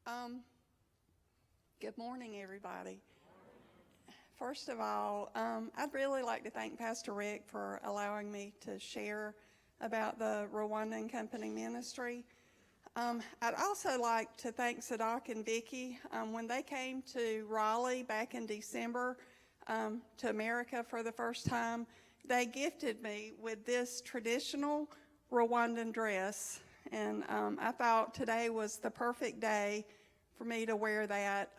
Um, Good morning, everybody. First of all, I'd really like to thank Pastor Rick for allowing me to share about the Rwanda Company ministry. I'd also like to thank Sadak and Vicky. When they came to Raleigh back in December to America for the first time, they gifted me with this traditional Rwandan dress. And I thought today was the perfect day for me to wear that.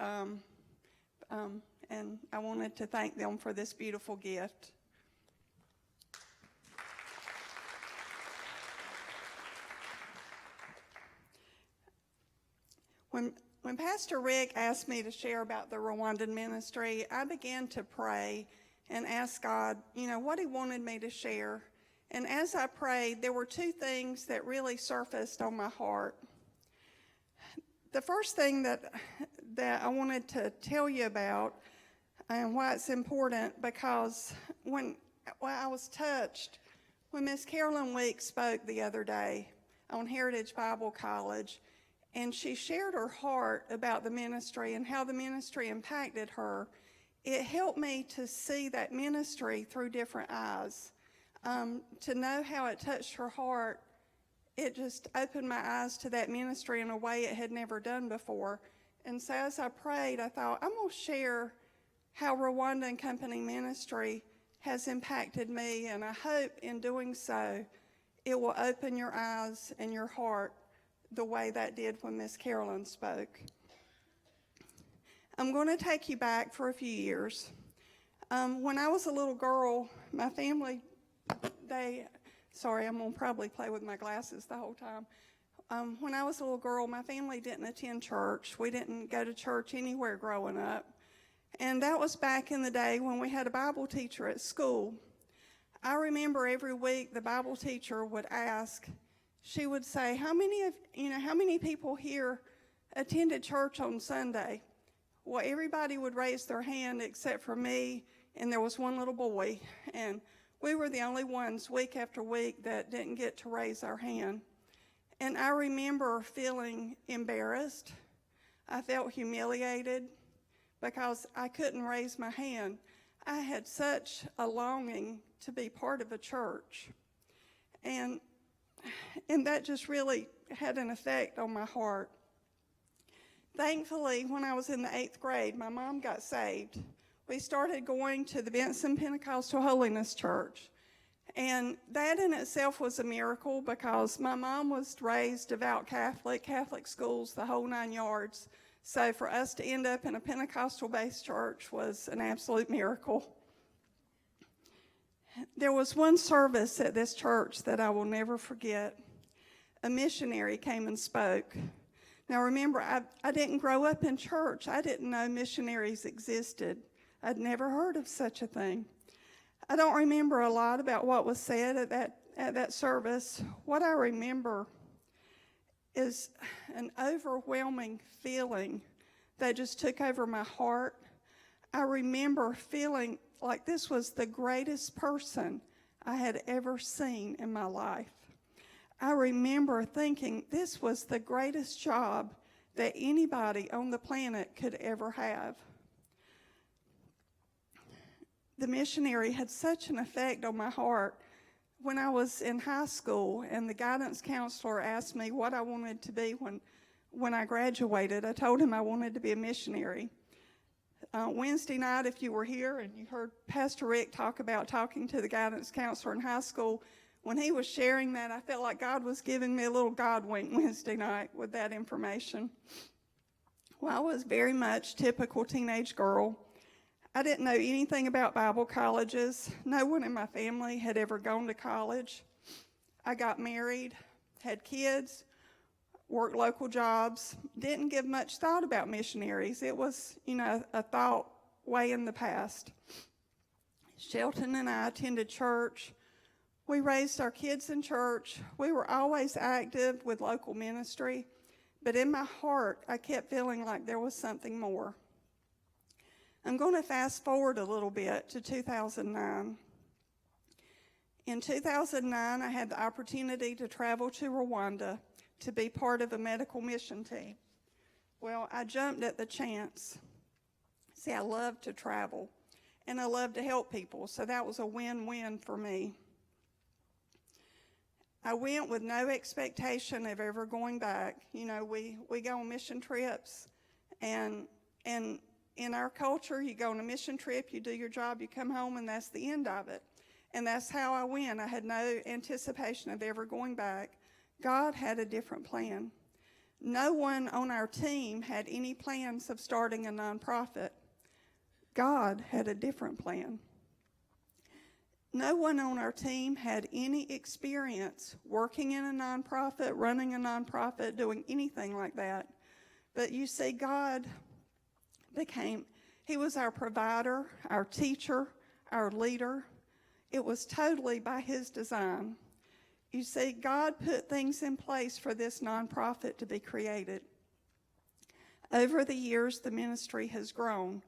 And I wanted to thank them for this beautiful gift. When Pastor Rick asked me to share about the Rwandan ministry, I began to pray and ask God, what he wanted me to share. And as I prayed, there were two things that really surfaced on my heart. The first thing that I wanted to tell you about and why it's important, because I was touched when Miss Carolyn Weeks spoke the other day on Heritage Bible College, and she shared her heart about the ministry and how the ministry impacted her. It helped me to see that ministry through different eyes. To know how it touched her heart, it just opened my eyes to that ministry in a way it had never done before. And so as I prayed, I thought, I'm going to share how Rwanda Company ministry has impacted me, and I hope in doing so, it will open your eyes and your heart the way that did when Miss Carolyn spoke. I'm going to take you back for a few years. When I was a little girl, my family, I'm going to probably play with my glasses the whole time. When I was a little girl, my family didn't attend church. We didn't go to church anywhere growing up. And that was back in the day when we had a Bible teacher at school. I remember every week the Bible teacher would ask, she would say, how many people here attended church on Sunday? Well, everybody would raise their hand except for me, and there was one little boy. And we were the only ones week after week that didn't get to raise our hand. And I remember feeling embarrassed. I felt humiliated because I couldn't raise my hand. I had such a longing to be part of a church. And that just really had an effect on my heart. Thankfully, when I was in the 8th grade, my mom got saved. We started going to the Benson Pentecostal Holiness Church. And that in itself was a miracle because my mom was raised devout Catholic schools, the whole 9 yards. So for us to end up in a Pentecostal-based church was an absolute miracle. There was one service at this church that I will never forget. A missionary came and spoke. Now remember, I didn't grow up in church. I didn't know missionaries existed. I'd never heard of such a thing. I don't remember a lot about what was said at that service. What I remember is an overwhelming feeling that just took over my heart. I remember feeling like this was the greatest person I had ever seen in my life. I remember thinking this was the greatest job that anybody on the planet could ever have. The missionary had such an effect on my heart. When I was in high school and the guidance counselor asked me what I wanted to be when I graduated, I told him I wanted to be a missionary. Wednesday night, if you were here and you heard Pastor Rick talk about talking to the guidance counselor in high school, when he was sharing that, I felt like God was giving me a little God wink Wednesday night with that information. Well, I was very much typical teenage girl. I didn't know anything about Bible colleges. No one in my family had ever gone to college. I got married, had kids, worked local jobs, didn't give much thought about missionaries. It was, a thought way in the past. Shelton and I attended church. We raised our kids in church. We were always active with local ministry, but in my heart, I kept feeling like there was something more. I'm going to fast forward a little bit to 2009. In 2009, I had the opportunity to travel to Rwanda to be part of a medical mission team. Well, I jumped at the chance. See, I love to travel, and I love to help people, so that was a win-win for me. I went with no expectation of ever going back. You know, we go on mission trips, and in our culture, you go on a mission trip, you do your job, you come home, and that's the end of it. And that's how I went. I had no anticipation of ever going back. God had a different plan. No one on our team had any plans of starting a nonprofit. God had a different plan. No one on our team had any experience working in a nonprofit, running a nonprofit, doing anything like that. But you see, God He was our provider, our teacher, our leader. It was totally by His design. You see, God put things in place for this nonprofit to be created. Over the years, the ministry has grown.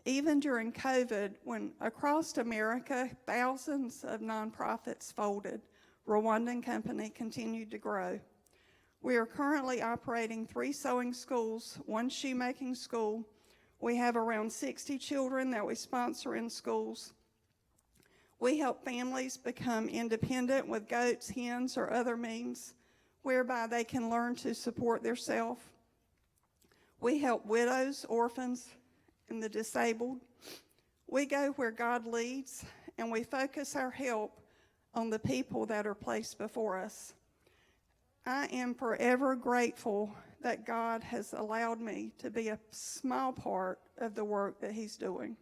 Even during COVID, when across America, thousands of nonprofits folded, Rwanda Company continued to grow. We are currently operating 3 sewing schools, 1 shoemaking school. We have around 60 children that we sponsor in schools. We help families become independent with goats, hens, or other means whereby they can learn to support themselves. We help widows, orphans, and the disabled. We go where God leads, and we focus our help on the people that are placed before us. I am forever grateful that God has allowed me to be a small part of the work that He's doing.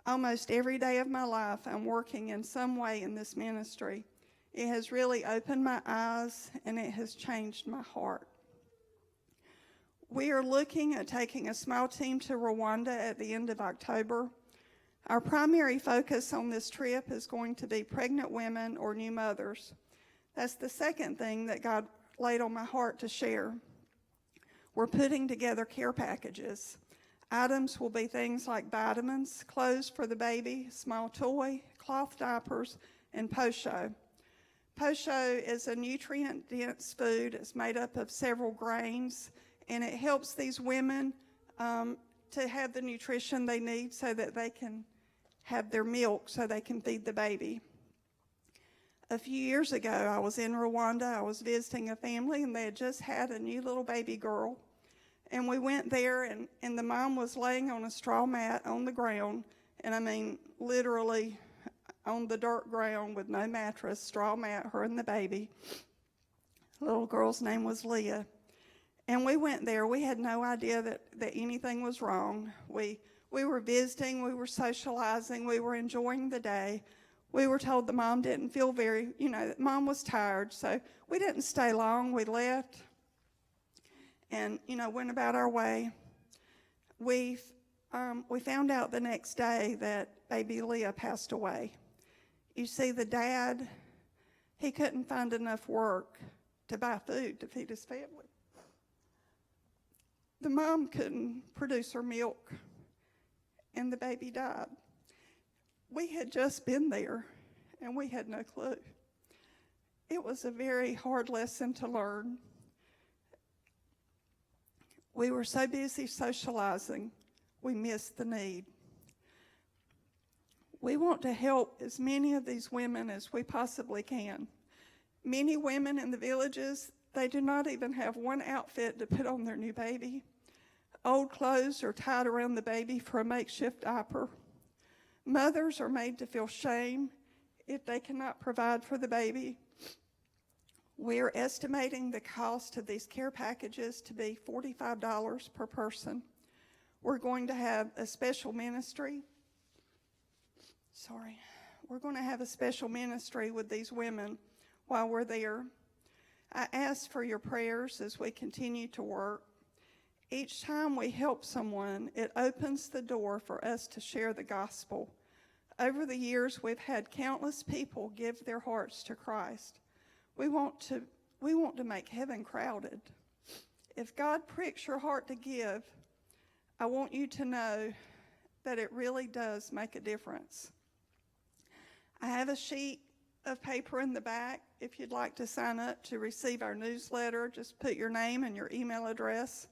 Almost every day of my life, I'm working in some way in this ministry. It has really opened my eyes, and it has changed my heart. We are looking at taking a small team to Rwanda at the end of October. Our primary focus on this trip is going to be pregnant women or new mothers. That's the second thing that God laid on my heart to share. We're putting together care packages. Items will be things like vitamins, clothes for the baby, small toy, cloth diapers, and posho. Posho is a nutrient-dense food. It's made up of several grains, and it helps these women to have the nutrition they need so that they can have their milk so they can feed the baby. A few years ago, I was in Rwanda. I was visiting a family, and they had just had a new little baby girl. And we went there, and the mom was laying on a straw mat on the ground, and I mean literally on the dirt ground with no mattress, straw mat, her and the baby. The little girl's name was Leah. And we went there. We had no idea that anything was wrong. We were visiting. We were socializing. We were enjoying the day. We were told the mom didn't feel that mom was tired. So we didn't stay long. We left and, went about our way. We found out the next day that baby Leah passed away. You see, the dad, he couldn't find enough work to buy food to feed his family. The mom couldn't produce her milk, and the baby died. We had just been there, and we had no clue. It was a very hard lesson to learn. We were so busy socializing, we missed the need. We want to help as many of these women as we possibly can. Many women in the villages, they do not even have one outfit to put on their new baby. Old clothes are tied around the baby for a makeshift diaper. Mothers are made to feel shame if they cannot provide for the baby. We are estimating the cost of these care packages to be $45 per person. We're going to have a special ministry. We're going to have a special ministry with these women while we're there. I ask for your prayers as we continue to work. Each time we help someone, it opens the door for us to share the gospel. Over the years, we've had countless people give their hearts to Christ. We want to make heaven crowded. If God pricks your heart to give, I want you to know that it really does make a difference. I have a sheet of paper in the back. If you'd like to sign up to receive our newsletter, just put your name and your email address.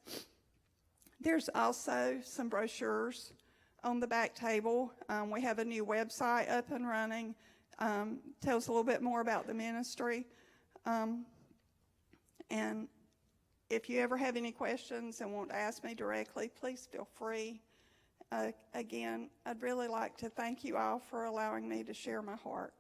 There's also some brochures on the back table. We have a new website up and running. Tells a little bit more about the ministry. And if you ever have any questions and want to ask me directly, please feel free. Again, I'd really like to thank you all for allowing me to share my heart.